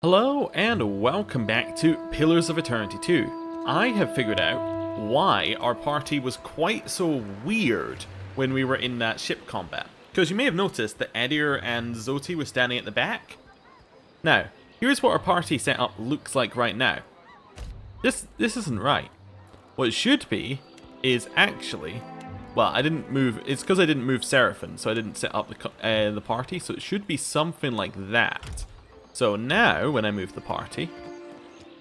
Hello and welcome back to Pillars of Eternity 2. I have figured out why our party was quite so weird when we were in that ship combat. Because you may have noticed that Edir and Zoti were standing at the back. Now, here's what our party setup looks like right now. This isn't right. What it should be is actually... Well, I didn't move... It's because I didn't move Seraphim, so I didn't set up the party. So it should be something like that. So now, when I move the party,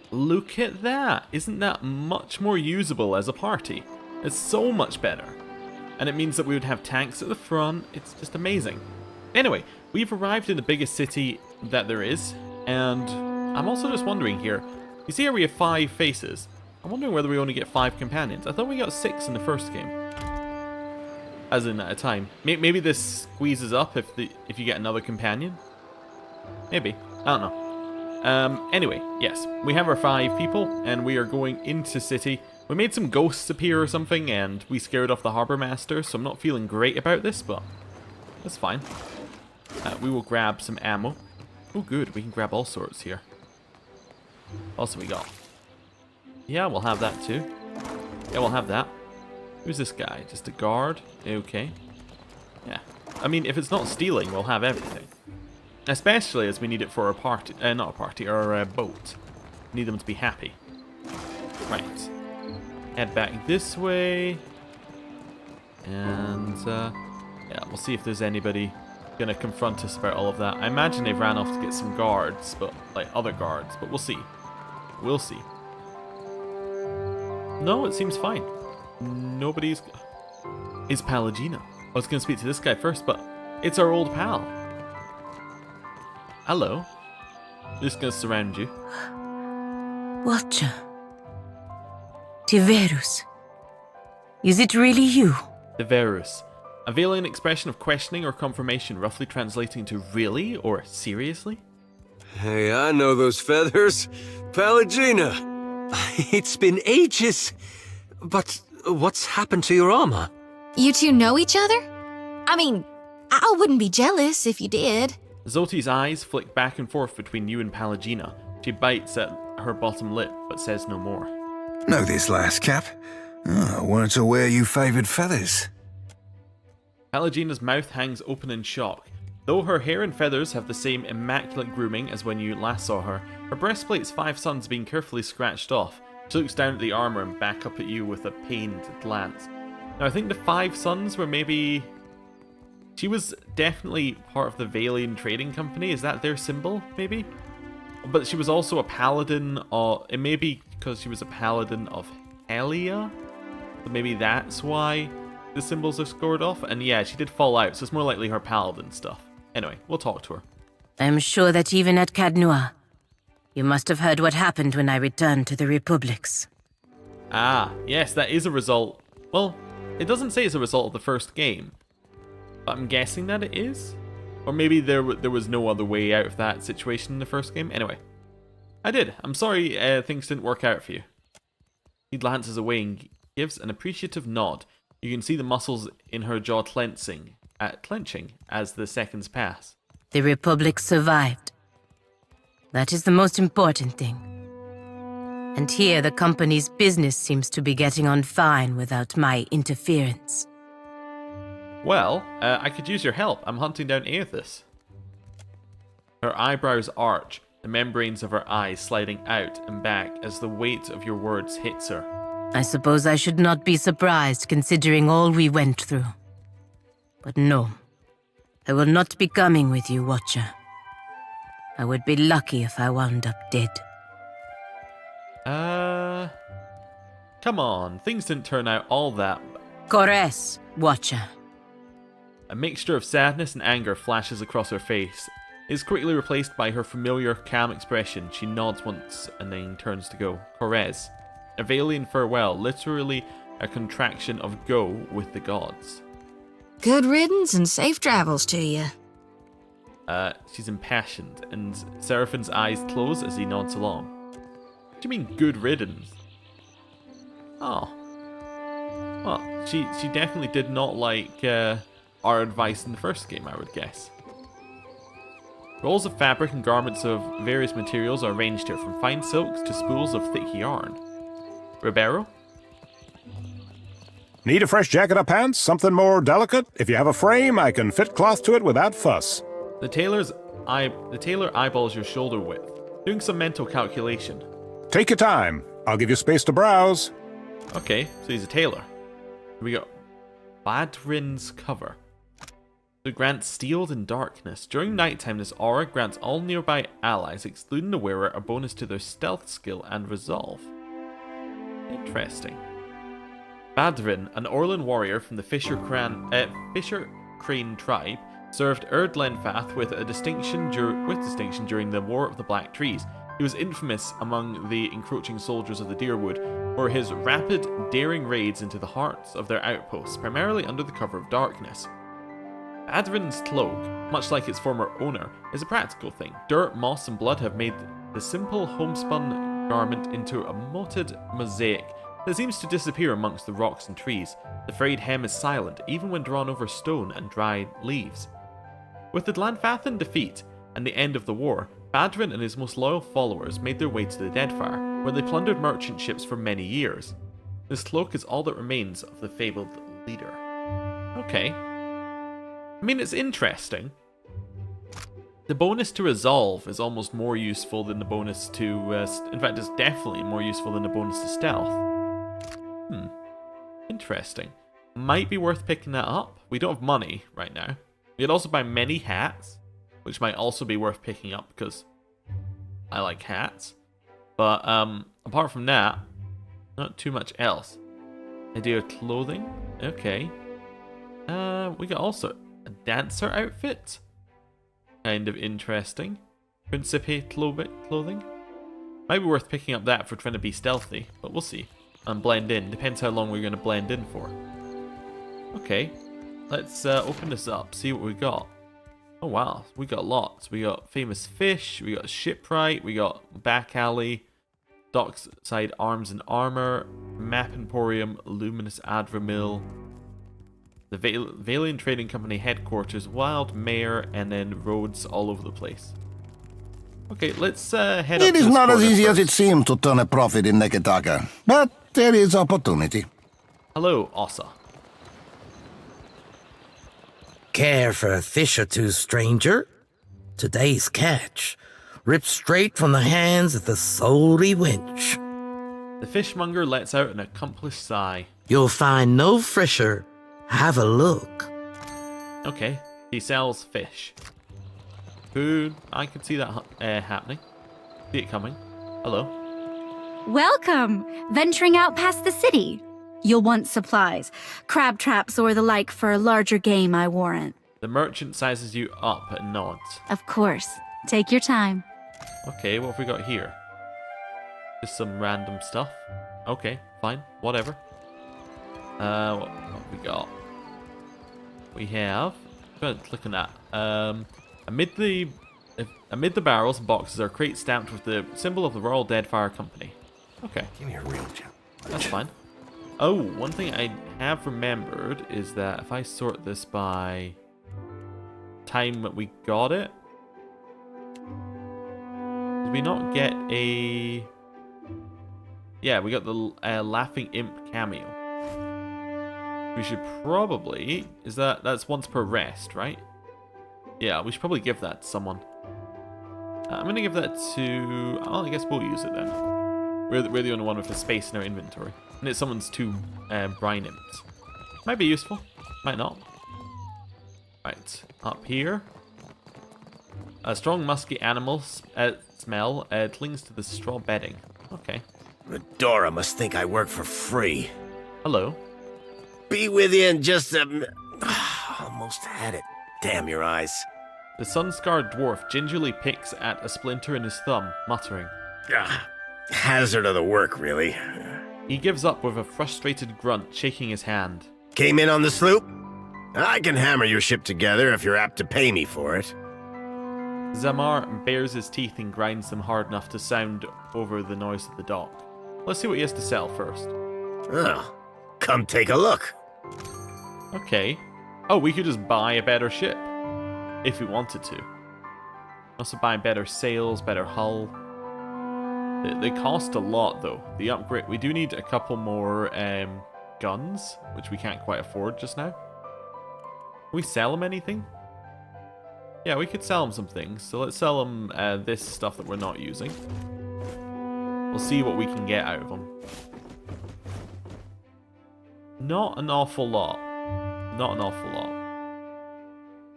look at that. Isn't that much more usable as a party? It's so much better. And it means that we would have tanks at the front. It's just amazing. Anyway, we've arrived in the biggest city that there is. And I'm also just wondering here. You see how we have 5 faces? I'm wondering whether we only get 5 companions. I thought we got 6 in the first game. As in at a time. Maybe this squeezes up if you get another companion. Maybe. I don't know. Anyway, yes, we have our 5 people, and we are going into city. We made some ghosts appear or something, and we scared off the harbour master, so I'm not feeling great about this, but that's fine. We will grab some ammo. Oh, good, we can grab all sorts here. Also, we got... Yeah, we'll have that too. Yeah, we'll have that. Who's this guy? Just a guard? Okay. Yeah. I mean, if it's not stealing, we'll have everything. Especially as we need it for our party, not a party, our boat. Need them to be happy. Right. Head back this way. And, yeah, we'll see if there's anybody gonna confront us about all of that. I imagine they've ran off to get some guards, but, like, other guards, but we'll see. We'll see. No, it seems fine. Nobody's... Is Palagina. I was gonna speak to this guy first, but it's our old pal. Hello. Just gonna surround you. Watcher. Tiverus. Is it really you? Tiverus. A valiant expression of questioning or confirmation, roughly translating to really or seriously? Hey, I know those feathers. Palagina! It's been ages. But what's happened to your armor? You two know each other? I mean, I wouldn't be jealous if you did. Zoti's eyes flick back and forth between you and Palagina. She bites at her bottom lip, but says no more. Know this last Cap? Oh, I wanted to wear you favoured feathers. Palagina's mouth hangs open in shock. Though her hair and feathers have the same immaculate grooming as when you last saw her, her breastplate's 5 suns being carefully scratched off. She looks down at the armour and back up at you with a pained glance. Now I think the 5 suns were maybe... She was definitely part of the Valian Trading Company. Is that their symbol, maybe? But she was also a paladin, or it may be because she was a paladin of Helia? So maybe that's why the symbols are scored off. And yeah, she did fall out, so it's more likely her paladin stuff. Anyway, we'll talk to her. I'm sure that even at Cadnua, you must have heard what happened when I returned to the Republics. Ah, yes, that is a result. Well, it doesn't say it's a result of the first game. But I'm guessing that it is? Or maybe there was no other way out of that situation in the first game? Anyway. I did. I'm sorry things didn't work out for you. He glances away and gives an appreciative nod. You can see the muscles in her jaw clenching as the seconds pass. The Republic survived. That is the most important thing. And here the company's business seems to be getting on fine without my interference. Well, I could use your help. I'm hunting down Aethys. Her eyebrows arch, the membranes of her eyes sliding out and back as the weight of your words hits her. I suppose I should not be surprised considering all we went through. But no, I will not be coming with you, Watcher. I would be lucky if I wound up dead. Come on, things didn't turn out all that... Corres, Watcher. A mixture of sadness and anger flashes across her face. It is quickly replaced by her familiar, calm expression. She nods once and then turns to go. Corres. A Valian farewell, literally a contraction of go with the gods. Good riddance and safe travels to you. She's impassioned, and Seraphim's eyes close as he nods along. What do you mean, good riddance? Oh. Well, she definitely did not like... our advice in the first game, I would guess. Rolls of fabric and garments of various materials are arranged here, from fine silks to spools of thick yarn. Ribeiro? Need a fresh jacket or pants? Something more delicate? If you have a frame, I can fit cloth to it without fuss. The tailor eyeballs your shoulder width, doing some mental calculation. Take your time. I'll give you space to browse. Okay, so he's a tailor. We got Badrin's cover. It grants steeled in darkness. During nighttime, this aura grants all nearby allies, excluding the wearer, a bonus to their stealth skill and resolve. Interesting. Badrin, an Orlan warrior from the Fisher Crane tribe, served Erdlenfath with distinction during the War of the Black Trees. He was infamous among the encroaching soldiers of the Deerwood for his rapid, daring raids into the hearts of their outposts, primarily under the cover of darkness. Badrin's cloak, much like its former owner, is a practical thing. Dirt, moss, and blood have made the simple homespun garment into a mottled mosaic that seems to disappear amongst the rocks and trees. The frayed hem is silent, even when drawn over stone and dry leaves. With the Glanfathan defeat and the end of the war, Badrin and his most loyal followers made their way to the Deadfire, where they plundered merchant ships for many years. This cloak is all that remains of the fabled leader. Okay. I mean, it's interesting. The bonus to resolve is almost more useful than the bonus to... in fact, it's definitely more useful than the bonus to stealth. Interesting. Might be worth picking that up. We don't have money right now. We could also buy many hats, which might also be worth picking up because I like hats. But apart from that, not too much else. Idea of clothing. Okay. We got also a dancer outfit. Kind of interesting. Principe clothing. Might be worth picking up that for trying to be stealthy, but we'll see. And blend in. Depends how long we're going to blend in for. Okay. Let's open this up, see what we got. Oh wow, we got lots. We got famous fish, we got shipwright, we got back alley, dockside arms and armor, map emporium, luminous adra mill, the Valiant Trading Company headquarters, wild mare, and then roads all over the place. Okay, let's head up. It is not as easy as it seems to turn a profit in Neketaka, but there is opportunity. Hello, Ossa. Care for a fish or two, stranger? Today's catch, ripped straight from the hands of the salty wench. The fishmonger lets out an accomplished sigh. You'll find no fresher. Have a look. Okay, he sells fish. Food, I can see that happening. See it coming. Hello. Welcome! Venturing out past the city. You'll want supplies, crab traps or the like for larger game, I warrant. The merchant sizes you up and nods. Of course. Take your time. Okay, what have we got here? Just some random stuff. Okay, fine, whatever. What have we got? We have... Go ahead and click on that. Amid the barrels and boxes are crates stamped with the symbol of the Royal Deadfire Company. Okay. Give me a real challenge. That's fine. Oh, one thing I have remembered is that if I sort this by time that we got it, did we not get a... Yeah, we got the Laughing Imp cameo. We should probably... That's once per rest, right? Yeah, we should probably give that to someone. I'm going to give that to... Oh, I guess we'll use it then. We're the only one with a space in our inventory. And it's someone's two brine imps. Might be useful. Might not. Right, up here. A strong musky animal smell clings to the straw bedding. Okay. Redora must think I work for free. Hello. Be with you in just a... Almost had it. Damn your eyes. The sun-scarred dwarf gingerly picks at a splinter in his thumb, muttering. Hazard of the work, really. He gives up with a frustrated grunt, shaking his hand. Came in on the sloop? I can hammer your ship together if you're apt to pay me for it. Zamar bares his teeth and grinds them hard enough to sound over the noise of the dock. Let's see what he has to sell first. Oh, come take a look. Okay. Oh, we could just buy a better ship. If we wanted to. Also buy better sails, better hull. They cost a lot though. The upgrade, we do need a couple more guns, which we can't quite afford just now. Can we sell them anything? Yeah, we could sell them some things. So let's sell them this stuff that we're not using. We'll see what we can get out of them. Not an awful lot. Not an awful lot.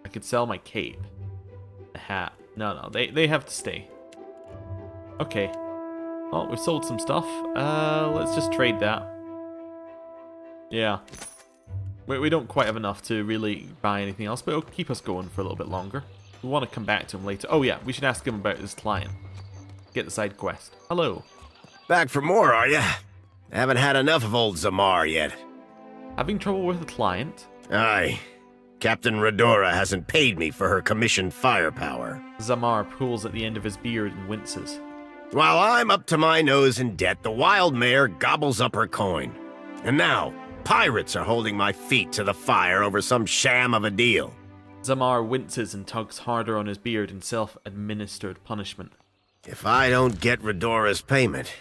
I could sell my cape. A hat. No, they have to stay. Okay. Oh, we've sold some stuff. Let's just trade that. Yeah. We don't quite have enough to really buy anything else, but it'll keep us going for a little bit longer. We want to come back to him later. Oh yeah, we should ask him about his client. Get the side quest. Hello. Back for more, are ya? Haven't had enough of old Zamar yet. Having trouble with a client? Aye. Captain Redora hasn't paid me for her commissioned firepower. Zamar pulls at the end of his beard and winces. While I'm up to my nose in debt, the wild mare gobbles up her coin. And now, pirates are holding my feet to the fire over some sham of a deal. Zamar winces and tugs harder on his beard in self-administered punishment. If I don't get Redora's payment,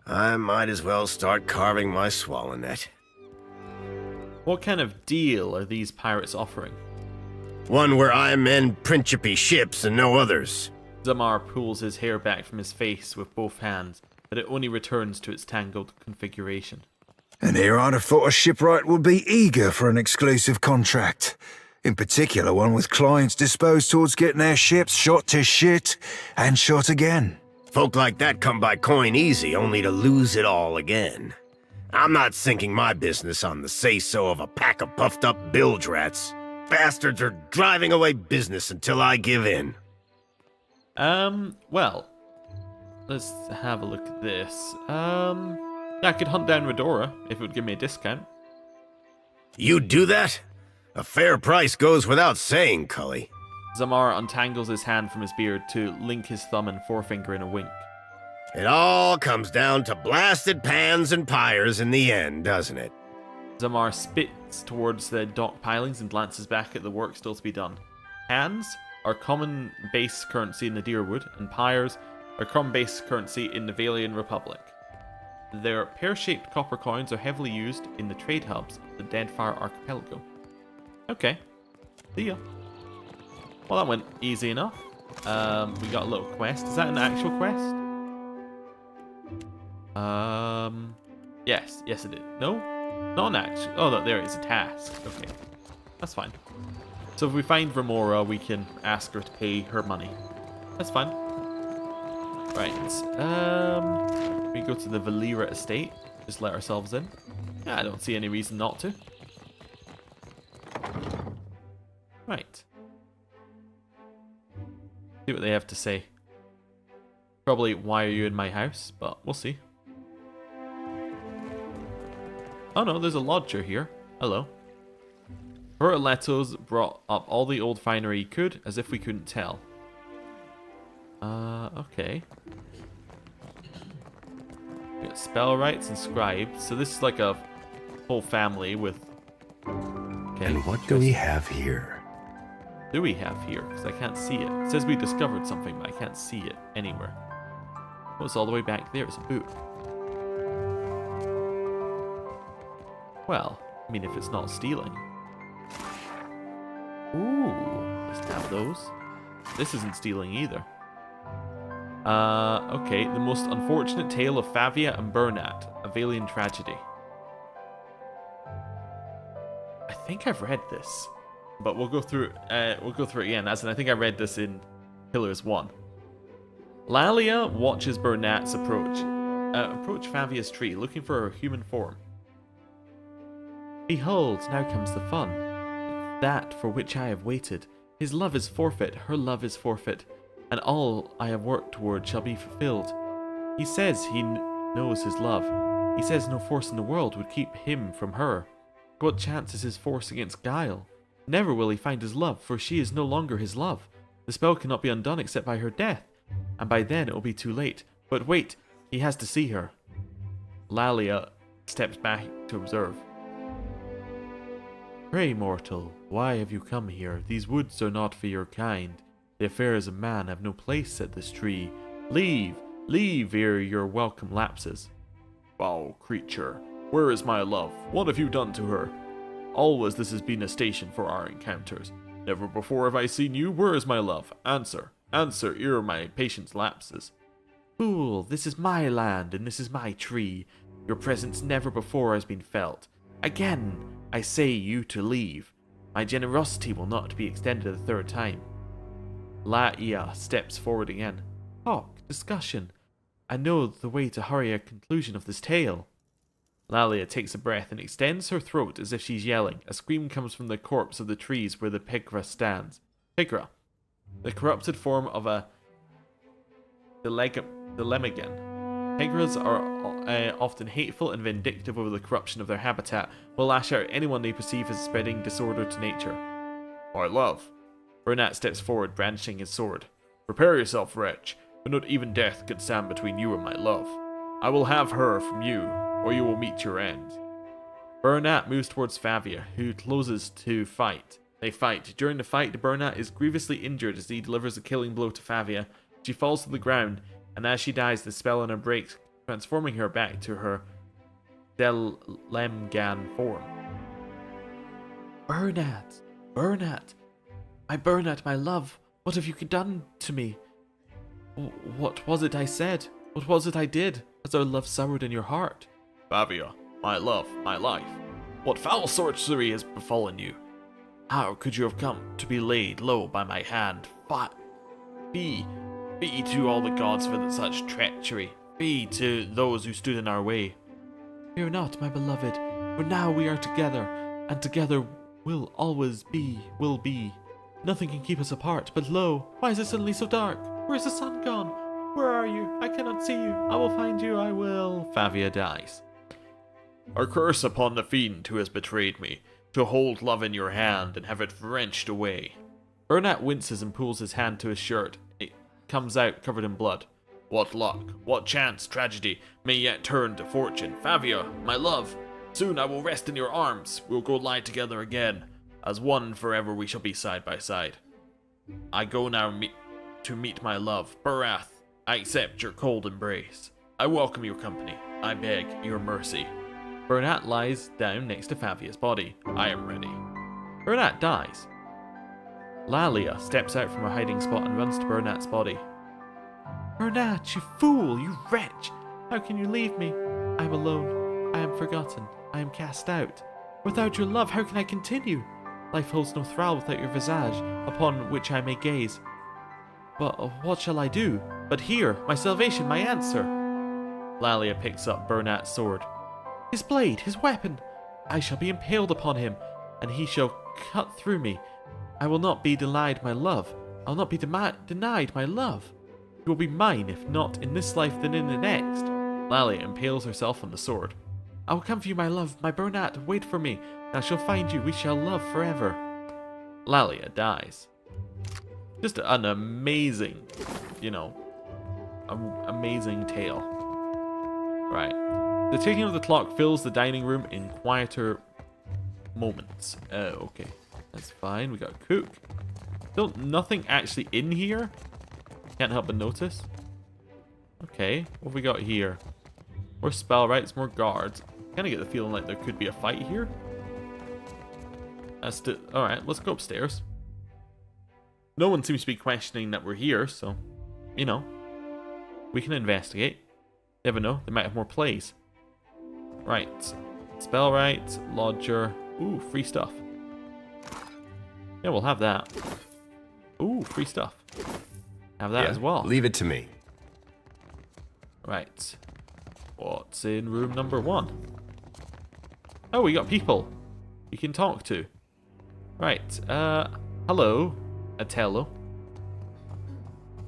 I might as well start carving my swallow net. What kind of deal are these pirates offering? One where I mend Principe ships and no others. Zamar pulls his hair back from his face with both hands, but it only returns to its tangled configuration. And here I'd have thought a shipwright would be eager for an exclusive contract. In particular, one with clients disposed towards getting their ships shot to shit and shot again. Folk like that come by coin easy, only to lose it all again. I'm not sinking my business on the say-so of a pack of puffed-up bilge rats. Bastards are driving away business until I give in. Well, let's have a look at this. I could hunt down Redora if it would give me a discount. You'd do that? A fair price goes without saying, Cully. Zamar untangles his hand from his beard to link his thumb and forefinger in a wink. It all comes down to blasted pans and pyres in the end, doesn't it? Zamar spits towards the dock pilings and glances back at the work still to be done. Hands are common base currency in the Deerwood, and pyres are common base currency in the Valian Republic. Their pear-shaped copper coins are heavily used in the trade hubs of the Deadfire archipelago. Okay. See ya. Well, that went easy enough. We got a little quest. Is that an actual quest? Yes it is. No? Not an actual. Oh, no, there it is. A task. Okay. That's fine. So if we find Remora, we can ask her to pay her money. That's fine. Right. We go to the Valera estate. Just let ourselves in. Yeah, I don't see any reason not to. Right. See what they have to say. Probably, why are you in my house? But we'll see. Oh no, there's a lodger here. Hello. Bertoletto's brought up all the old finery he could, as if we couldn't tell. Okay. We got spellwrights and scribes, so this is like a whole family with... Okay, and what do we have here? Do we have here? Because I can't see it. It says we discovered something, but I can't see it anywhere. Oh, it's all the way back there. It's a boot. Well, I mean, if it's not stealing. Ooh, let's have those. This isn't stealing either. Okay, the most unfortunate tale of Favia and Bernat, a Valian tragedy. I think I've read this, but we'll go through. We'll go through it again. As in, I think I read this in Pillars 1. Lalia watches Bernat's approach Favia's tree, looking for her human form. Behold, now comes the fun. That for which I have waited. His love is forfeit, her love is forfeit, and all I have worked toward shall be fulfilled. He says he knows his love. He says no force in the world would keep him from her. What chance is his force against guile? Never will he find his love, for she is no longer his love. The spell cannot be undone except by her death, and by then it will be too late. But wait, he has to see her. Lalia steps back to observe. Pray, mortal, why have you come here? These woods are not for your kind. The affairs of man have no place at this tree. Leave, leave ere your welcome lapses. Foul creature, where is my love? What have you done to her? Always this has been a station for our encounters. Never before have I seen you. Where is my love? Answer, answer, ere my patience lapses. Fool, this is my land, and this is my tree. Your presence never before has been felt. Again, I say you to leave. My generosity will not be extended a third time. Laia steps forward again. Talk, discussion. I know the way to hurry a conclusion of this tale. Lalia takes a breath and extends her throat as if she's yelling. A scream comes from the corpse of the trees where the Pigra stands. Pigra, the corrupted form of a Dilemigan. Pigras are often hateful and vindictive over the corruption of their habitat, will lash out at anyone they perceive as spreading disorder to nature. My love. Bernat steps forward, brandishing his sword. Prepare yourself, wretch, for not even death can stand between you and my love. I will have her from you, or you will meet your end. Bernat moves towards Favia, who closes to fight. They fight. During the fight, Bernat is grievously injured as he delivers a killing blow to Favia. She falls to the ground, and as she dies, the spell on her breaks, transforming her back to her Delemgan form. Bernat! Bernat! My Bernat, my love! What have you done to me? What was it I said? What was it I did? Has our love soured in your heart? Favia, my love, my life. What foul sorcery has befallen you? How could you have come to be laid low by my hand? Fie to all the gods for such treachery. Fie to those who stood in our way. Fear not, my beloved, for now we are together, and together will always be, will be. Nothing can keep us apart, but lo, why is it suddenly so dark? Where is the sun gone? Where are you? I cannot see you. I will find you, I will. Favia dies. A curse upon the fiend who has betrayed me, to hold love in your hand and have it wrenched away. Bernat winces and pulls his hand to his shirt. It comes out covered in blood. What luck, what chance, tragedy may yet turn to fortune. Favia, my love, soon I will rest in your arms. We'll go lie together again. As one forever we shall be side by side. I go now to meet my love. Barath, I accept your cold embrace. I welcome your company. I beg your mercy. Bernat lies down next to Favia's body. I am ready. Bernat dies. Lalia steps out from her hiding spot and runs to Bernat's body. Bernat, you fool, you wretch! How can you leave me? I am alone. I am forgotten. I am cast out. Without your love, how can I continue? Life holds no thrall without your visage, upon which I may gaze. But what shall I do? But here, my salvation, my answer. Lalia picks up Bernat's sword. His blade, his weapon! I shall be impaled upon him, and he shall cut through me. I will not be denied my love. I will not be denied my love. You will be mine, if not in this life, then in the next. Lalia impales herself on the sword. I will come for you, my love, my Bernat, wait for me. I shall find you, we shall love forever. Lalia dies. Just an amazing, amazing tale. Right. The ticking of the clock fills the dining room in quieter moments. Okay. That's fine. We got a cook. Still nothing actually in here. Can't help but notice. Okay. What have we got here? More spell rights, more guards. Kind of get the feeling like there could be a fight here. Alright, let's go upstairs. No one seems to be questioning that we're here, so, we can investigate. Never know, they might have more plays. Right. Spell rights, lodger. Ooh, free stuff. Yeah, we'll have that. Ooh, free stuff. Have that as well. Leave it to me. Right. What's in room number 1? Oh, we got people you can talk to. Right. Hello, Atello.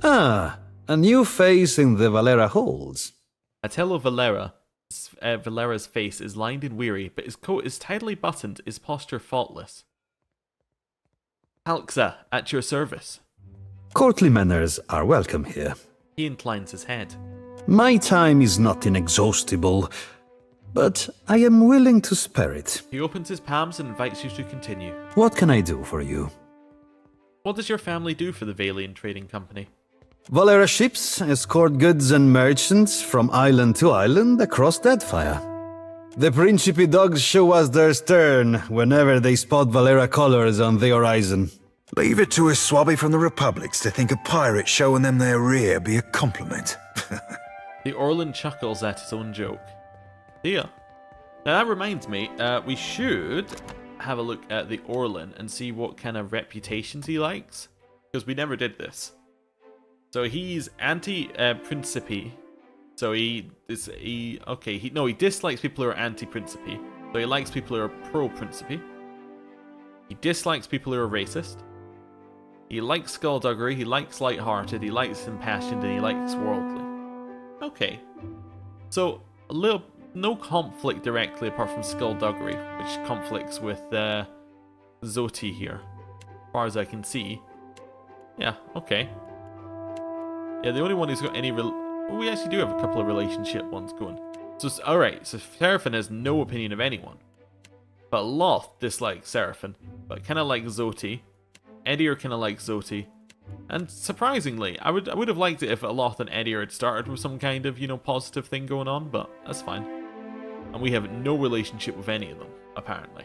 Ah, a new face in the Valera holds. Atello Valera's face is lined and weary, but his coat is tidily buttoned, his posture faultless. Halxa, at your service. Courtly manners are welcome here. He inclines his head. My time is not inexhaustible, but I am willing to spare it. He opens his palms and invites you to continue. What can I do for you? What does your family do for the Valian Trading Company? Valera ships escort goods and merchants from island to island across Deadfire. The Principe dogs show us their stern whenever they spot Valera colors on the horizon. Leave it to a swabby from the Republics to think a pirate showing them their rear be a compliment. The Orlan chuckles at his own joke. Yeah. Now that reminds me, we should have a look at the Orlan and see what kind of reputations he likes, because we never did this. So he's anti-Principe. So he dislikes people who are anti-Principe. So he likes people who are pro-Principe. He dislikes people who are racist. He likes skullduggery, he likes light-hearted, he likes impassioned, and he likes worldly. Okay. So, no conflict directly apart from skullduggery, which conflicts with Zoti here, as far as I can see. Yeah, okay. Yeah, the only one who's got any we actually do have a couple of relationship ones going. So, alright, so Seraphin has no opinion of anyone. But Loth dislikes Seraphin, but kind of like Zoti. Edier kind of likes Zoti. And surprisingly, I would have liked it if Loth and Edier had started with some kind of, positive thing going on, but that's fine. And we have no relationship with any of them, apparently.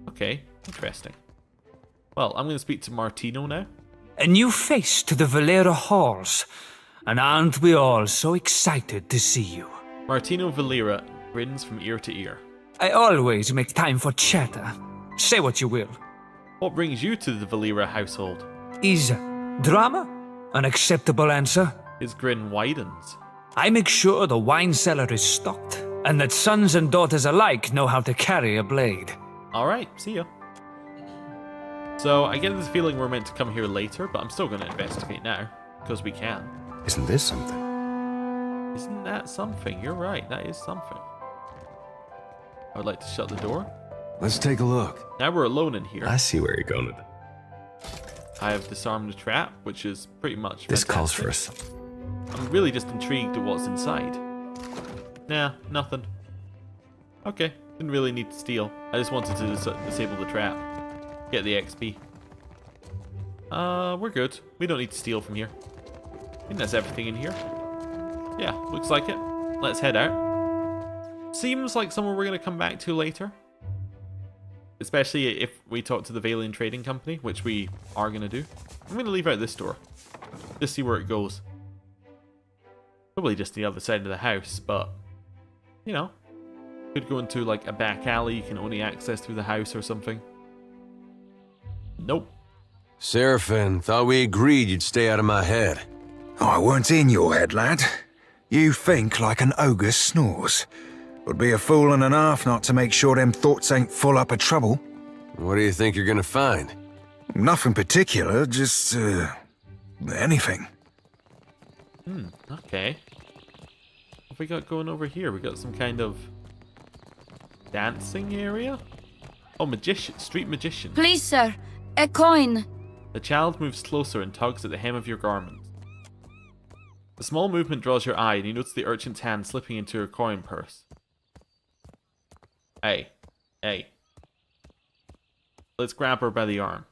Okay, interesting. Well, I'm going to speak to Martino now. A new face to the Valera halls. And aren't we all so excited to see you? Martino Valera grins from ear to ear. I always make time for chatter. Say what you will. What brings you to the Valera household? Is drama an acceptable answer? His grin widens. I make sure the wine cellar is stocked, and that sons and daughters alike know how to carry a blade. Alright, see ya. So, I get this feeling we're meant to come here later, but I'm still going to investigate now, because we can. Isn't this something? Isn't that something? You're right, that is something. I would like to shut the door. Let's take a look. Now we're alone in here. I see where you're going with it. I have disarmed the trap, which is pretty much This fantastic. calls for us. I'm really just intrigued at what's inside. Nah, nothing. Okay, didn't really need to steal. I just wanted to disable the trap. Get the XP. We're good. We don't need to steal from here. I think that's everything in here. Yeah, looks like it. Let's head out. Seems like somewhere we're going to come back to later. Especially if we talk to the Valian Trading Company, which we are going to do. I'm going to leave out this door. Just see where it goes. Probably just the other side of the house, but... could go into like a back alley you can only access through the house or something. Nope. Seraphin, thought we agreed you'd stay out of my head. I weren't in your head, lad. You think like an ogre snores. Would be a fool and a half not to make sure them thoughts ain't full up of trouble. What do you think you're gonna find? Nothing particular, just, anything. Okay. What have we got going over here? We got some kind of dancing area? Oh, magician, street magician. Please, sir, a coin. The child moves closer and tugs at the hem of your garment. The small movement draws your eye and you notice the urchin's hand slipping into her coin purse. Hey. Let's grab her by the arm.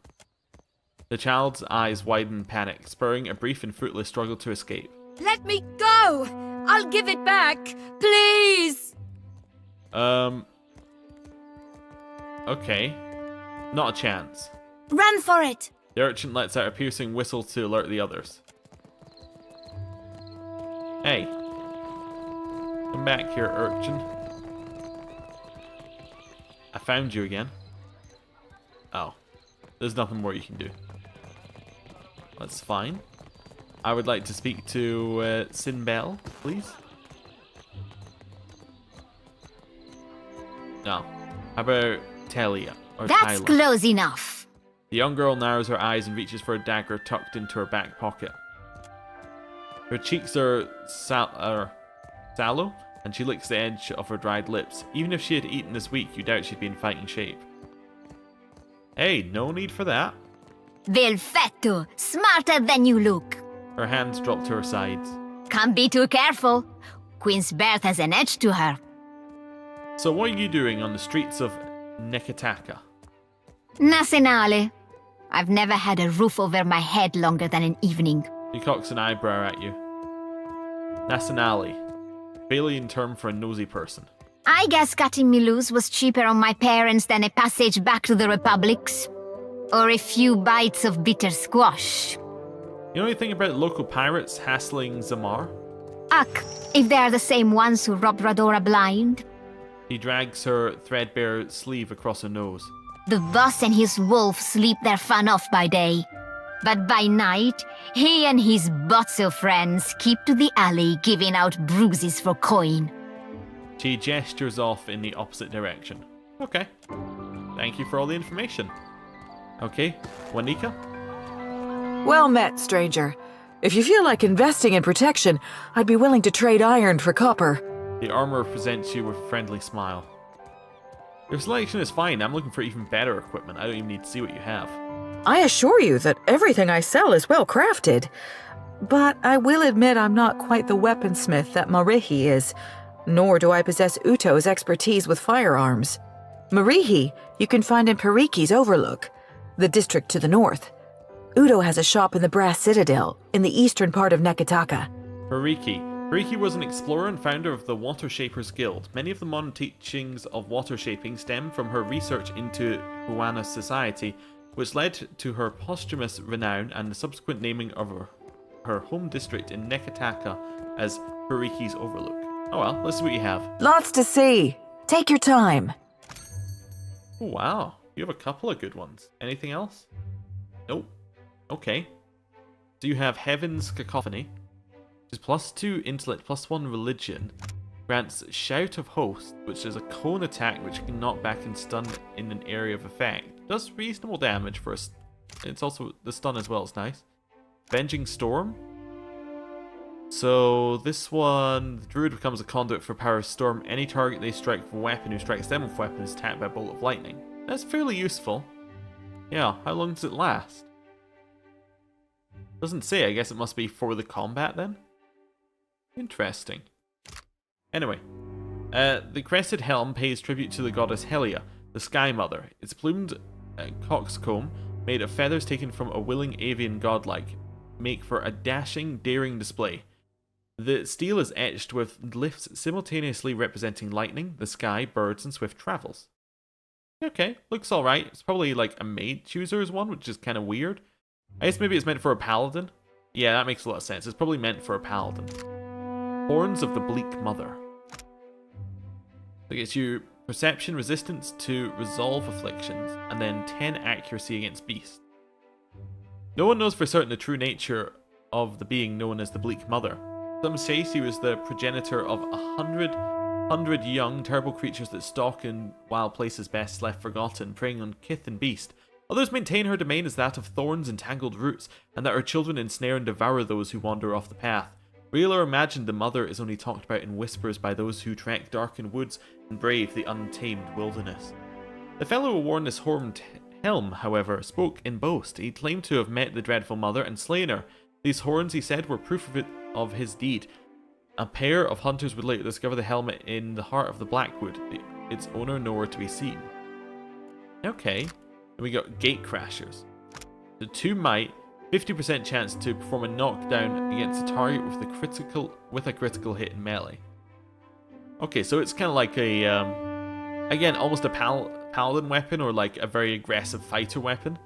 The child's eyes widen in panic, spurring a brief and fruitless struggle to escape. Let me go! I'll give it back, please! Okay. Not a chance. Run for it! The urchin lets out a piercing whistle to alert the others. Hey. Come back here, urchin. I found you again. Oh. There's nothing more you can do. That's fine. I would like to speak to Sinbel, please. No. How about Telia or That's Tyler? close enough. The young girl narrows her eyes and reaches for a dagger tucked into her back pocket. Her cheeks are sallow, and she licks the edge of her dried lips. Even if she had eaten this week, you doubt she'd be in fighting shape. Hey, no need for that. Vilfetto, smarter than you look. Her hands drop to her sides. Can't be too careful. Queen's birth has an edge to her. So what are you doing on the streets of Nekataka? Nasenale. I've never had a roof over my head longer than an evening. He cocks an eyebrow at you. Nasanali. Balian term for a nosy person. I guess cutting me loose was cheaper on my parents than a passage back to the Republics. Or a few bites of bitter squash. You know anything about local pirates hassling Zamar? Ugh, if they are the same ones who robbed Radora blind. He drags her threadbare sleeve across her nose. The boss and his wolf sleep their fun off by day. But by night, he and his botso friends keep to the alley giving out bruises for coin. She gestures off in the opposite direction. Okay. Thank you for all the information. Okay, Wanika? Well met, stranger. If you feel like investing in protection, I'd be willing to trade iron for copper. The armorer presents you with a friendly smile. Your selection is fine. I'm looking for even better equipment. I don't even need to see what you have. I assure you that everything I sell is well crafted. But I will admit I'm not quite the weaponsmith that Marihi is, nor do I possess Uto's expertise with firearms. Marihi you can find in Pariki's Overlook, the district to the north. Uto has a shop in the Brass Citadel, in the eastern part of Nekataka. Pariki. Pariki was an explorer and founder of the Water Shapers Guild. Many of the modern teachings of water shaping stem from her research into Huana society, which led to her posthumous renown and the subsequent naming of her home district in Nekataka as Pariki's Overlook. Oh well, let's see what you have. Lots to see. Take your time. Oh wow, you have a couple of good ones. Anything else? Nope. Okay. So you have Heaven's Cacophony, which is +2 intellect, +1 religion. Grants Shout of Host, which is a cone attack which can knock back and stun in an area of effect. Does reasonable damage for us. It's also the stun as well, it's nice. Venging Storm. So this one, the druid becomes a conduit for power of storm. Any target they strike with a weapon who strikes them with a weapon is attacked by a bolt of lightning. That's fairly useful. Yeah, how long does it last? Doesn't say, I guess it must be for the combat then? Interesting. Anyway, the crested helm pays tribute to the goddess Helia, the Sky Mother. Its plumed coxcomb, made of feathers taken from a willing avian godlike, make for a dashing, daring display. The steel is etched with glyphs simultaneously representing lightning, the sky, birds, and swift travels. Okay, looks alright. It's probably like a maid chooser's one, which is kind of weird. I guess maybe it's meant for a paladin. Yeah, that makes a lot of sense. It's probably meant for a paladin. Horns of the Bleak Mother. That gets you perception, resistance to resolve afflictions, and then 10 accuracy against beasts. No one knows for certain the true nature of the being known as the Bleak Mother. Some say she was the progenitor of 100 young, terrible creatures that stalk in wild places best left forgotten, preying on kith and beast. Others maintain her domain is that of thorns and tangled roots, and that her children ensnare and devour those who wander off the path. Real or imagined, the mother is only talked about in whispers by those who trek darkened woods and brave the untamed wilderness. The fellow who wore this horned helm, however, spoke in boast. He claimed to have met the dreadful mother and slain her. These horns, he said, were proof of his deed. A pair of hunters would later discover the helmet in the heart of the Blackwood, its owner nowhere to be seen. Okay, then we got Gate Crashers. The 2 might, 50% chance to perform a knockdown against a target with a critical hit in melee. Okay, so it's kind of like a, again, almost a paladin weapon or like a very aggressive fighter weapon.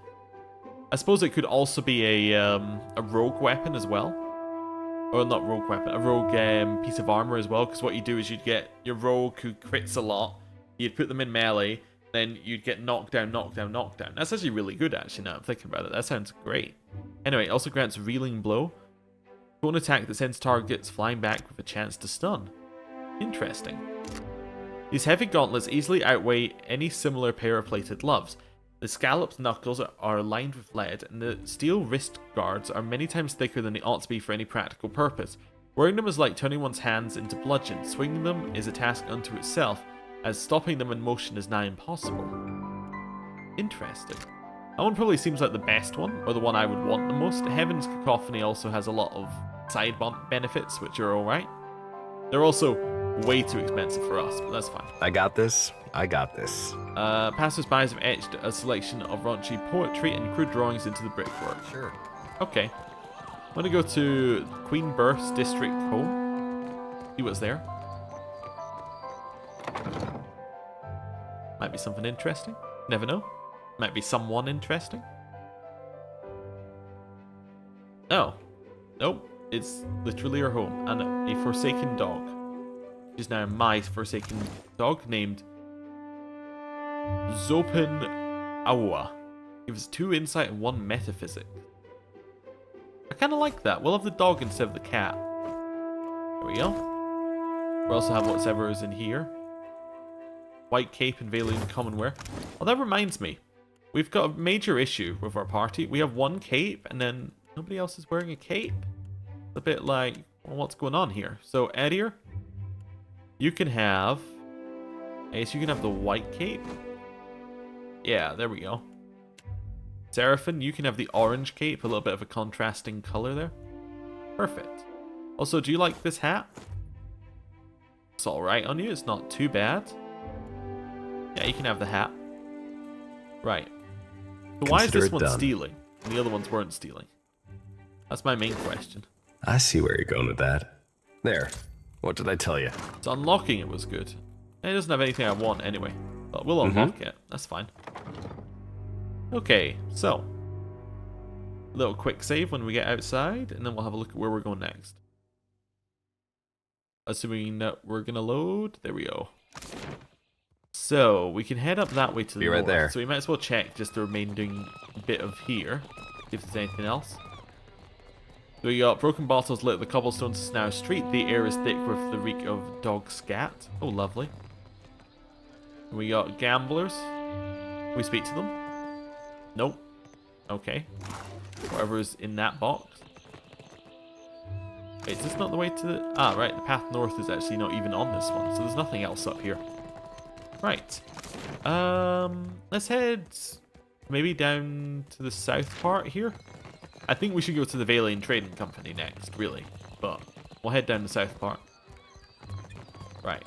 I suppose it could also be a rogue weapon as well. Or not rogue weapon, a rogue piece of armor as well, because what you do is you'd get your rogue who crits a lot, you'd put them in melee, then you'd get knockdown, knockdown, knockdown. That's actually really good, actually, now I'm thinking about it. That sounds great. Anyway, it also grants Reeling Blow. Cone attack that sends targets flying back with a chance to stun. Interesting. These heavy gauntlets easily outweigh any similar pair of plated gloves. The scalloped knuckles are lined with lead, and the steel wrist guards are many times thicker than they ought to be for any practical purpose. Wearing them is like turning one's hands into bludgeons. Swinging them is a task unto itself, as stopping them in motion is nigh impossible. Interesting. That one probably seems like the best one, or the one I would want the most. Heaven's Cacophony also has a lot of side benefits, which are alright. They're also way too expensive for us, but that's fine. I got this. I got this. Passers-by have etched a selection of raunchy poetry and crude drawings into the brickwork. Sure. Okay. I'm gonna go to Queen Birth's district home. See what's there. Might be something interesting. Never know. Might be someone interesting. Oh. Nope. It's literally her home. And a forsaken dog. Which is now my forsaken dog named Zopen Awa. Gives 2 insight and 1 metaphysics. I kind of like that. We'll have the dog instead of the cat. There we go. We also have whatever is in here. White cape and Valiant commonwear. Oh, that reminds me. We've got a major issue with our party. We have 1 cape and then nobody else is wearing a cape. It's a bit like, well, what's going on here? So, Edir, you can have... I guess you can have the white cape. Yeah, there we go. Seraphin, you can have the orange cape, a little bit of a contrasting color there. Perfect. Also, do you like this hat? It's alright on you, it's not too bad. Yeah, you can have the hat. Right. So why is this one stealing and the other ones weren't stealing? That's my main question. I see where you're going with that. There. What did I tell you? So unlocking it was good. It doesn't have anything I want anyway. But we'll unlock it. That's fine. Okay, so. A little quick save when we get outside, and then we'll have a look at where we're going next. Assuming that we're going to load. There we go. So, we can head up that way to the Be right north. there. So we might as well check just the remaining bit of here. See if there's anything else. So we got broken bottles lit the cobblestone Snow Street. The air is thick with the reek of dog scat. Oh, lovely. We got gamblers. Can we speak to them? Nope. Okay. Whatever's in that box. Wait, is this not the way to the... Ah, right. The path north is actually not even on this one. So there's nothing else up here. Right. Let's head maybe down to the south part here. I think we should go to the Valian Trading Company next, really. But we'll head down the south part. Right.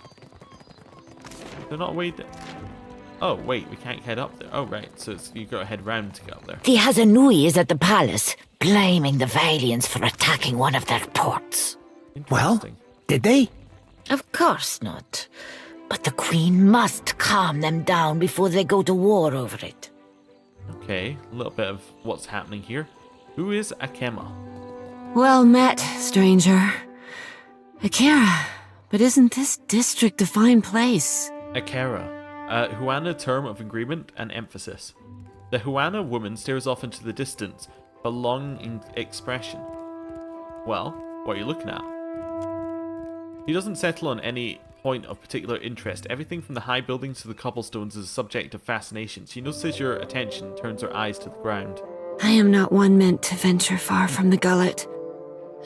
They're not way down. Oh, wait, we can't head up there. Oh, right, so you've got to head round to get up there. The Hazanui is at the palace, blaming the Valians for attacking one of their ports. Well, did they? Of course not. But the Queen must calm them down before they go to war over it. Okay, a little bit of what's happening here. Who is Akema? Well met, stranger. Akira, but isn't this district a fine place? Akera. Huana term of agreement and emphasis. The Huana woman stares off into the distance, a longing expression. Well, what are you looking at? He doesn't settle on any point of particular interest. Everything from the high buildings to the cobblestones is a subject of fascination. She notices your attention, turns her eyes to the ground. I am not one meant to venture far from the gullet.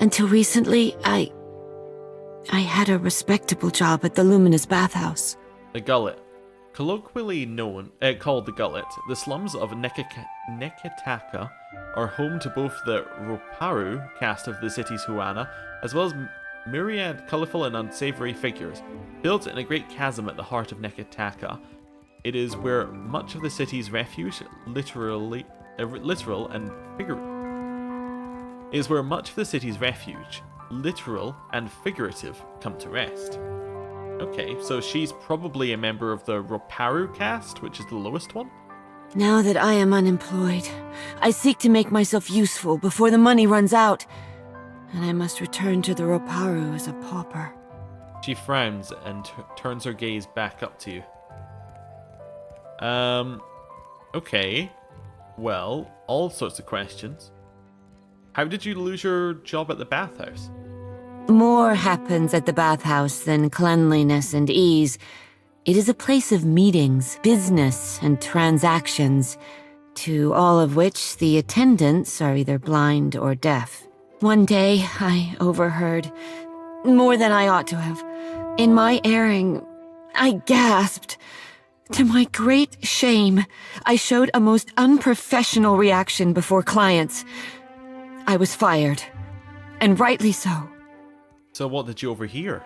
Until recently, I had a respectable job at the Luminous Bathhouse. The Gullet. Colloquially called the Gullet, the slums of Neketaka are home to both the Roparu caste of the city's Huana, as well as myriad colourful and unsavoury figures. Built in a great chasm at the heart of Neketaka, it is where much of the city's refuge, literal and figurative, come to rest. Okay, so she's probably a member of the Roparu caste, which is the lowest one? Now that I am unemployed, I seek to make myself useful before the money runs out, and I must return to the Roparu as a pauper. She frowns and turns her gaze back up to you. Okay. Well, all sorts of questions. How did you lose your job at the bathhouse? More happens at the bathhouse than cleanliness and ease. It is a place of meetings, business, and transactions, to all of which the attendants are either blind or deaf. One day, I overheard, more than I ought to have. In my erring, I gasped. To my great shame, I showed a most unprofessional reaction before clients. I was fired, and rightly so. So what did you overhear?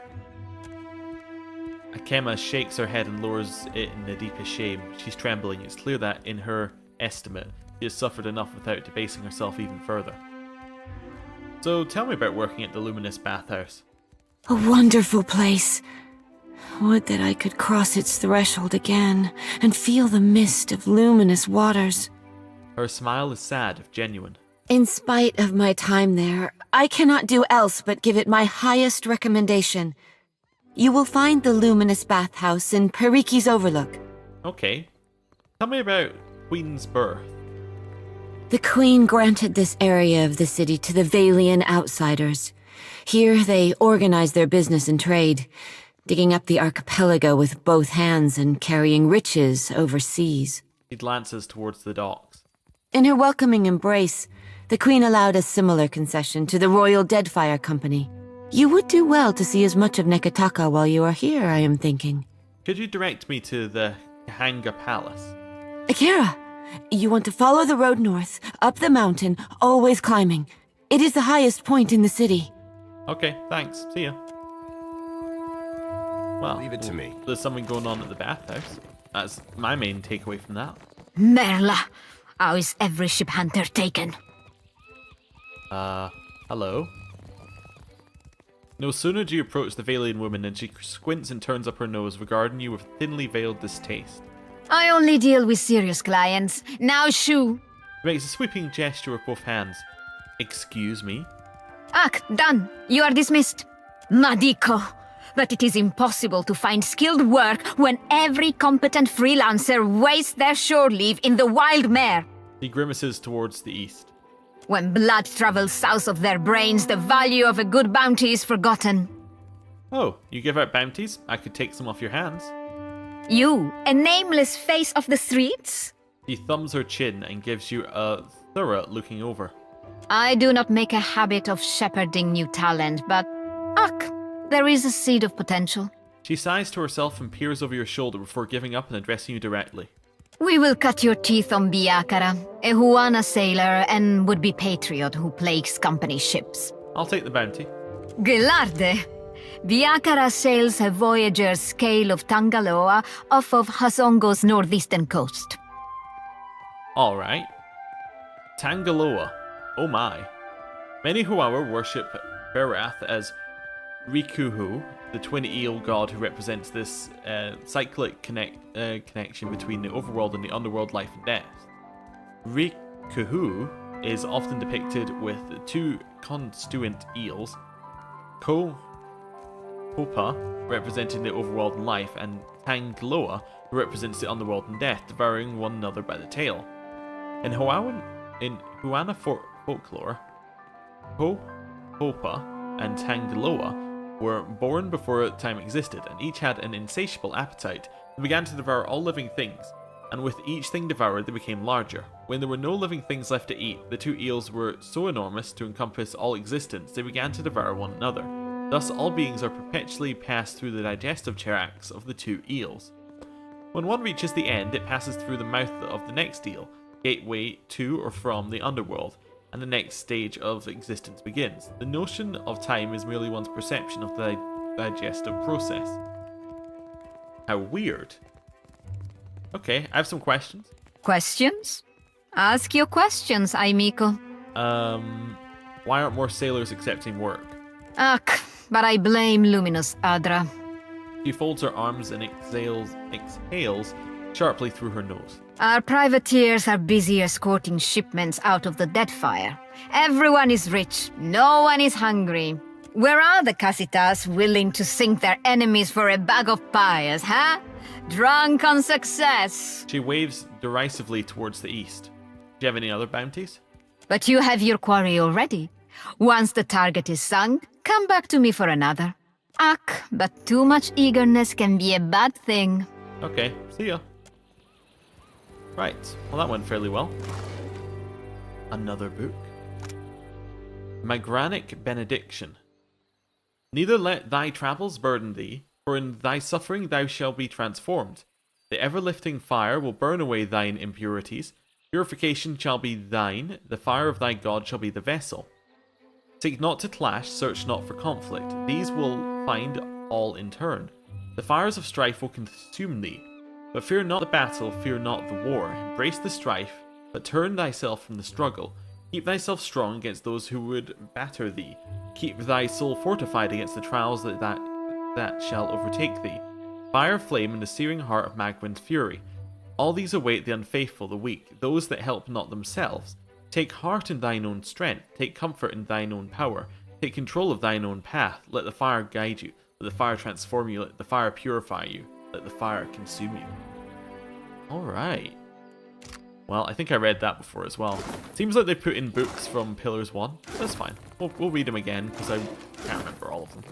Akema shakes her head and lowers it in the deepest shame. She's trembling. It's clear that, in her estimate, she has suffered enough without debasing herself even further. So tell me about working at the Luminous Bathhouse. A wonderful place. Would that I could cross its threshold again and feel the mist of luminous waters. Her smile is sad, if genuine. In spite of my time there, I cannot do else but give it my highest recommendation. You will find the Luminous Bathhouse in Periki's Overlook. Okay. Tell me about Queen's birth. The Queen granted this area of the city to the Valian outsiders. Here they organize their business and trade, digging up the archipelago with both hands and carrying riches overseas. He glances towards the docks. In her welcoming embrace, the Queen allowed a similar concession to the Royal Deadfire Company. You would do well to see as much of Nekataka while you are here, I am thinking. Could you direct me to the Kahanga Palace? Akira, you want to follow the road north, up the mountain, always climbing. It is the highest point in the city. Okay, thanks. See ya. Well, leave it to me. There's something going on at the bathhouse. That's my main takeaway from that. Merla, how is every ship hunter taken? Hello? No sooner do you approach the Valian woman than she squints and turns up her nose, regarding you with thinly veiled distaste. I only deal with serious clients. Now shoo! She makes a sweeping gesture with both hands. Excuse me? Done. You are dismissed. Madiko. But it is impossible to find skilled work when every competent freelancer wastes their shore leave in the wild mare. He grimaces towards the east. When blood travels south of their brains, the value of a good bounty is forgotten. Oh, you give out bounties? I could take some off your hands. You, a nameless face of the streets? She thumbs her chin and gives you a thorough looking over. I do not make a habit of shepherding new talent, but there is a seed of potential. She sighs to herself and peers over your shoulder before giving up and addressing you directly. We will cut your teeth on Biakara, a Huana sailor and would-be patriot who plagues company ships. I'll take the bounty. Gelarde! Biakara sails a voyager's scale of Tangaloa off of Hasongo's northeastern coast. Alright. Tangaloa. Oh my. Many Huawa worship Berath as Rikuhu, the twin eel god who represents this cyclic connection between the overworld and the underworld life and death. Rikuhu is often depicted with two constituent eels, Kopa, representing the overworld and life, and Tangloa, who represents the underworld and death, devouring one another by the tail. In Huana folklore, Kopa and Tangloa were born before time existed, and each had an insatiable appetite and began to devour all living things, and with each thing devoured they became larger. When there were no living things left to eat, the two eels were so enormous to encompass all existence they began to devour one another. Thus all beings are perpetually passed through the digestive tracts of the two eels. When one reaches the end, it passes through the mouth of the next eel, gateway to or from the underworld, and the next stage of existence begins. The notion of time is merely one's perception of the digestive process. How weird. Okay, I have some questions. Questions? Ask your questions, Aimiko. Why aren't more sailors accepting work? But I blame Luminous Adra. She folds her arms and exhales sharply through her nose. Our privateers are busy escorting shipments out of the Deadfire. Everyone is rich, no one is hungry. Where are the Casitas willing to sink their enemies for a bag of pies, huh? Drunk on success. She waves derisively towards the east. Do you have any other bounties? But you have your quarry already. Once the target is sunk, come back to me for another. But too much eagerness can be a bad thing. Okay, see ya. Right, well that went fairly well. Another book. Magranic Benediction. Neither let thy travels burden thee, for in thy suffering thou shalt be transformed. The ever-lifting fire will burn away thine impurities. Purification shall be thine, the fire of thy God shall be the vessel. Seek not to clash, search not for conflict. These will find all in turn. The fires of strife will consume thee. But fear not the battle, fear not the war. Embrace the strife, but turn thyself from the struggle. Keep thyself strong against those who would batter thee. Keep thy soul fortified against the trials that shall overtake thee. Fire flame in the searing heart of Magwyn's fury. All these await the unfaithful, the weak, those that help not themselves. Take heart in thine own strength, take comfort in thine own power, take control of thine own path, let the fire guide you, let the fire transform you, let the fire purify you, let the fire consume you. Alright. Well, I think I read that before as well. Seems like they put in books from Pillars 1. That's fine. We'll read them again, because I can't remember all of them.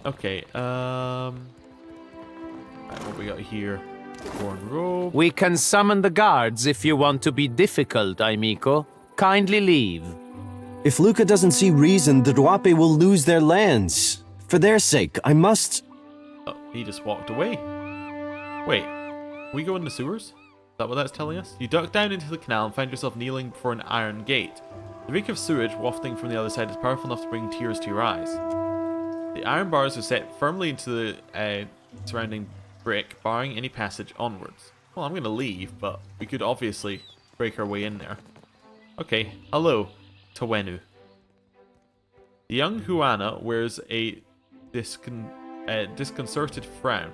Okay, right, what we got here? Worn robe. We can summon the guards if you want to be difficult, Amico. Kindly leave. If Luca doesn't see reason, the Duape will lose their lands. For their sake, I must... Oh, he just walked away. Wait, we go in the sewers? Is that what that's telling us? You duck down into the canal and find yourself kneeling before an iron gate. The reek of sewage wafting from the other side is powerful enough to bring tears to your eyes. The iron bars are set firmly into the surrounding brick, barring any passage onwards. Well, I'm going to leave, but we could obviously break our way in there. Okay, hello, Tawenu. The young Huana wears a disconcerted frown.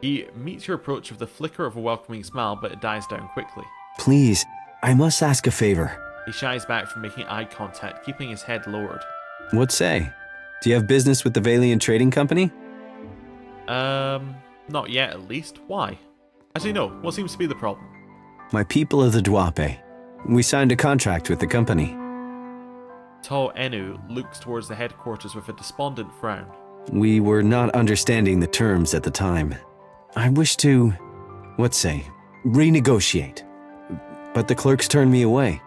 He meets your approach with the flicker of a welcoming smile, but it dies down quickly. Please, I must ask a favor. He shies back from making eye contact, keeping his head lowered. What say? Do you have business with the Valian Trading Company? Not yet at least. Why? Actually, no. What seems to be the problem? My people of the Duape. We signed a contract with the company. Tall Enu looks towards the headquarters with a despondent frown. We were not understanding the terms at the time. I wish to, what say, renegotiate. But the clerks turned me away.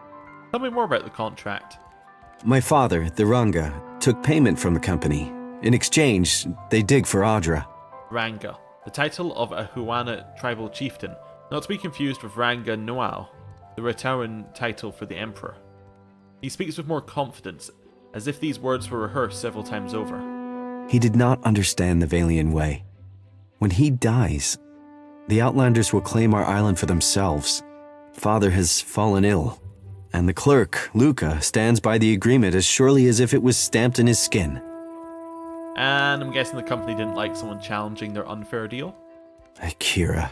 Tell me more about the contract. My father, the Ranga, took payment from the company. In exchange, they dig for Adra. Ranga, the title of a Huana tribal chieftain, not to be confused with Ranga Noao, the Ratawan title for the emperor. He speaks with more confidence, as if these words were rehearsed several times over. He did not understand the Valian way. When he dies, the Outlanders will claim our island for themselves. Father has fallen ill, and the clerk, Luca, stands by the agreement as surely as if it was stamped in his skin. And I'm guessing the company didn't like someone challenging their unfair deal? Akira.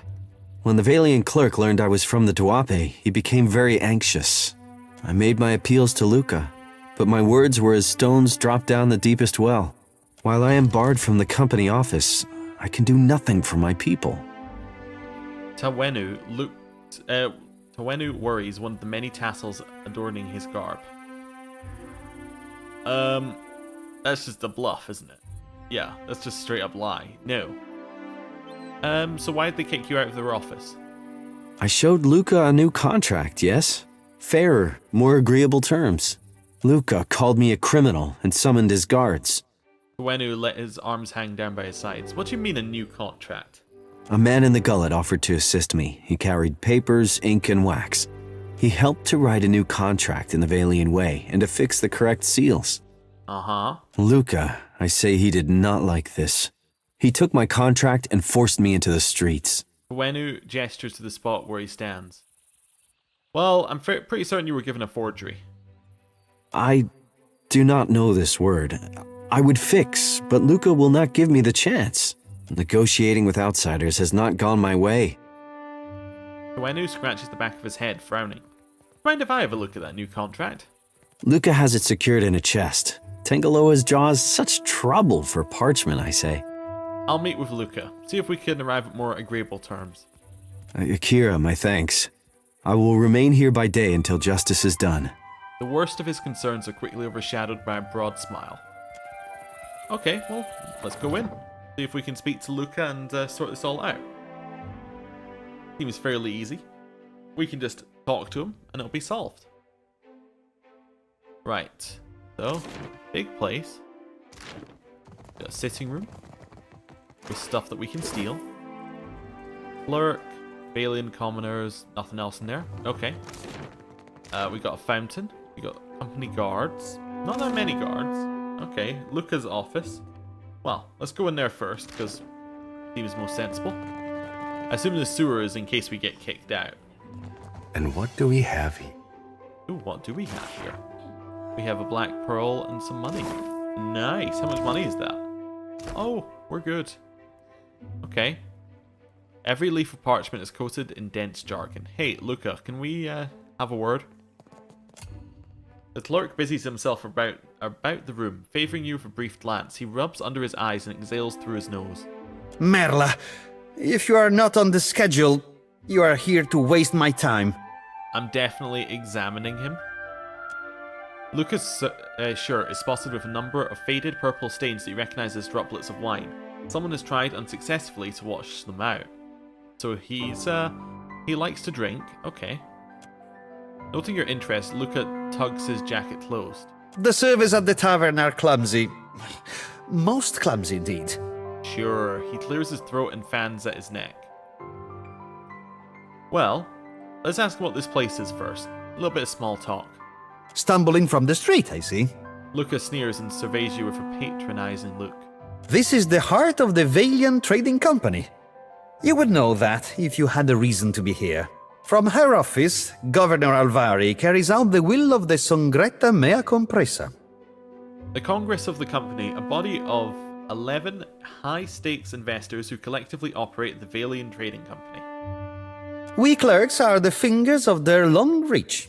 When the Valian clerk learned I was from the Duape, he became very anxious. I made my appeals to Luca, but my words were as stones dropped down the deepest well. While I am barred from the company office, I can do nothing for my people. Tawenu worries one of the many tassels adorning his garb. That's just a bluff, isn't it? Yeah, that's just straight up lie. No. So why'd they kick you out of their office? I showed Luca a new contract, yes? Fairer, more agreeable terms. Luca called me a criminal and summoned his guards. Tawenu let his arms hang down by his sides. What do you mean a new contract? A man in the gullet offered to assist me. He carried papers, ink, and wax. He helped to write a new contract in the Valian way and to fix the correct seals. Uh-huh. Luca, I say he did not like this. He took my contract and forced me into the streets. Tawenu gestures to the spot where he stands. Well, I'm pretty certain you were given a forgery. I do not know this word. I would fix, but Luca will not give me the chance. Negotiating with outsiders has not gone my way. Tawenu scratches the back of his head, frowning. Mind if I have a look at that new contract? Luca has it secured in a chest. Tangaloa's jaws such trouble for parchment, I say. I'll meet with Luca, see if we can arrive at more agreeable terms. Akira, my thanks. I will remain here by day until justice is done. The worst of his concerns are quickly overshadowed by a broad smile. Okay, well, let's go in. See if we can speak to Luca and sort this all out. Seems fairly easy. We can just talk to him and it'll be solved. Right, so, big place. Got a sitting room with stuff that we can steal. Clerk, Valian commoners, nothing else in there. Okay. We got a fountain. We got company guards. Not that many guards. Okay, Luca's office. Well, let's go in there first, because Seems most sensible. I assume the sewers in case we get kicked out. And what do we have here? Ooh, what do we have here? We have a black pearl and some money. Nice. How much money is that? Oh, we're good. Okay. Every leaf of parchment is coated in dense jargon. Hey, Luca, can we have a word? The clerk busies himself about the room, favouring you with a brief glance. He rubs under his eyes and exhales through his nose. Merla, if you are not on the schedule, you are here to waste my time. I'm definitely examining him. Luca's shirt is spotted with a number of faded purple stains that you recognise as droplets of wine. Someone has tried unsuccessfully to wash them out. So he likes to drink. Okay. Noting your interest, Luca tugs his jacket closed. The service at the tavern are clumsy. Most clumsy indeed. Sure. He clears his throat and fans at his neck. Well, let's ask what this place is first. A little bit of small talk. Stumbling from the street, I see. Luca sneers and surveys you with a patronizing look. This is the heart of the Valian Trading Company. You would know that if you had a reason to be here. From her office, Governor Alvari carries out the will of the Songretta Mea Compresa. The Congress of the Company, a body of 11 high-stakes investors who collectively operate the Valian Trading Company. We clerks are the fingers of their long reach.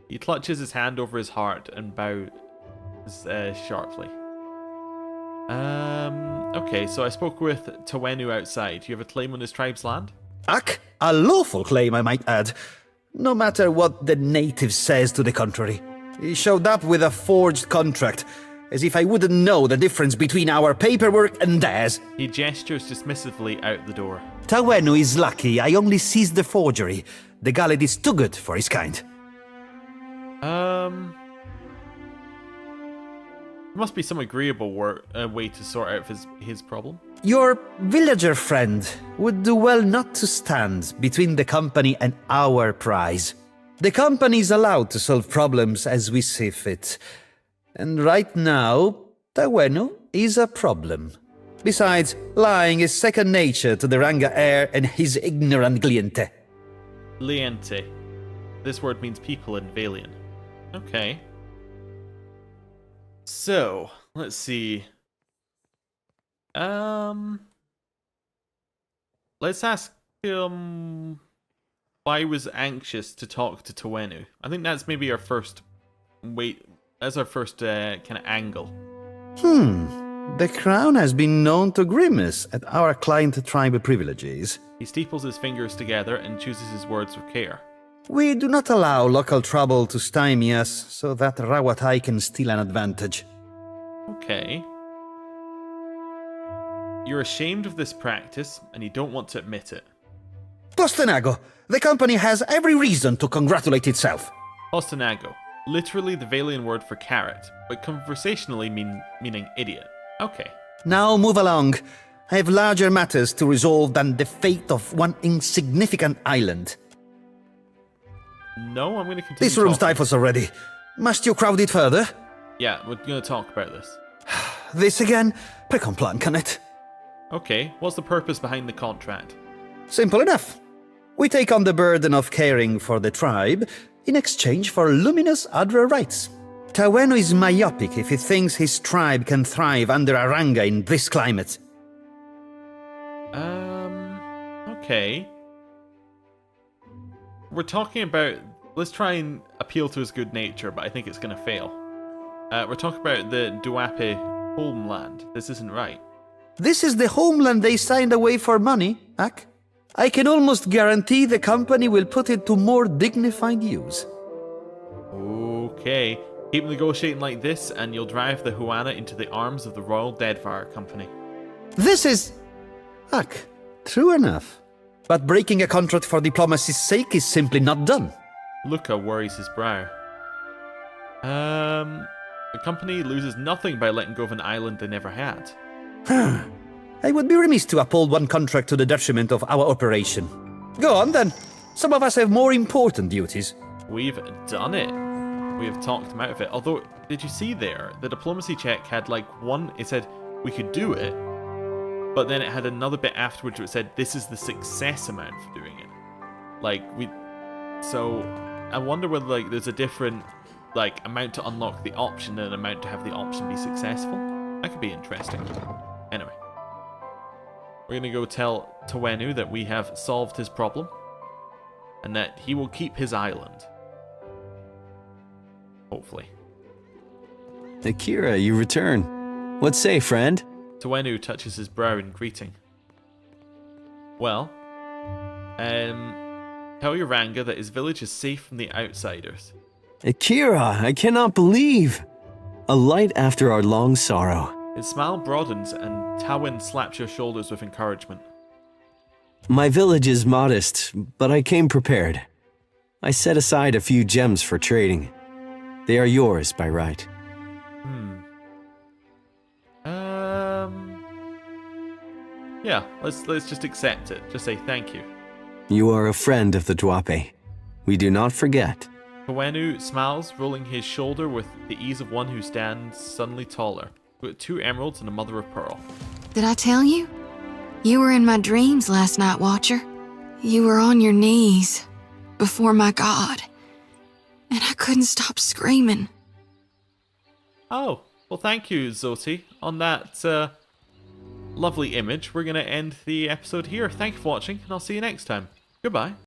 He clutches his hand over his heart and bows sharply. Okay, so I spoke with Tawenu outside. You have a claim on his tribe's land? A lawful claim, I might add. No matter what the native says to the contrary. He showed up with a forged contract, as if I wouldn't know the difference between our paperwork and theirs. He gestures dismissively out the door. Tawenu is lucky I only seized the forgery. The Galad is too good for his kind. There must be some agreeable way to sort out his problem. Your villager friend would do well not to stand between the company and our prize. The company is allowed to solve problems as we see fit. And right now, Tawenu is a problem. Besides, lying is second nature to the Ranga heir and his ignorant cliente. Cliente. This word means people in Valian. Okay. So, let's see. Let's ask him why he was anxious to talk to Tawenu. I think that's maybe our first that's our first kind of angle. The crown has been known to grimace at our client tribe privileges. He steeples his fingers together and chooses his words with care. We do not allow local trouble to stymie us so that Rawatai can steal an advantage. Okay. You're ashamed of this practice, and you don't want to admit it. Postanago, the company has every reason to congratulate itself. Postanago, literally the Valian word for carrot, but conversationally meaning idiot. Okay. Now move along. I have larger matters to resolve than the fate of one insignificant island. No, I'm going to continue. This room stifles already. Must you crowd it further? Yeah, we're going to talk about this. This again? Precomplan, can it? Okay, what's the purpose behind the contract? Simple enough. We take on the burden of caring for the tribe in exchange for luminous Adra rights. Tawenu is myopic if he thinks his tribe can thrive under Aranga in this climate. Okay. We're talking about... Let's try and appeal to his good nature, but I think it's going to fail. We're talking about the Duape homeland. This isn't right. This is the homeland they signed away for money, Ak. I can almost guarantee the company will put it to more dignified use. Okay. Keep negotiating like this, and you'll drive the Huana into the arms of the Royal Deadfire Company. This is... Ak, true enough. But breaking a contract for diplomacy's sake is simply not done. Luca worries his brow. The company loses nothing by letting go of an island they never had. I would be remiss to uphold one contract to the detriment of our operation. Go on then. Some of us have more important duties. We've done it. We have talked him out of it. Although, did you see there? The diplomacy check had like one... It said we could do it. But then it had another bit afterwards where it said, this is the success amount for doing it. Like, so, I wonder whether, like, there's a different, like, amount to unlock the option and amount to have the option be successful. That could be interesting. Anyway. We're gonna go tell Tawenu that we have solved his problem. And that he will keep his island. Hopefully. Akira, you return. What say, friend? Tawenu touches his brow in greeting. Well, tell Uranga that his village is safe from the outsiders. Akira, I cannot believe! A light after our long sorrow. His smile broadens and Tawin slaps your shoulders with encouragement. My village is modest, but I came prepared. I set aside a few gems for trading. They are yours by right. Yeah, let's just accept it. Just say thank you. You are a friend of the Duape. We do not forget. Tawenu smiles, rolling his shoulder with the ease of one who stands suddenly taller, with 2 emeralds and a mother of pearl. Did I tell you? You were in my dreams last night, Watcher. You were on your knees before my god, and I couldn't stop screaming. Oh, well thank you, Zoti. On that lovely image, we're going to end the episode here. Thank you for watching, and I'll see you next time. Goodbye.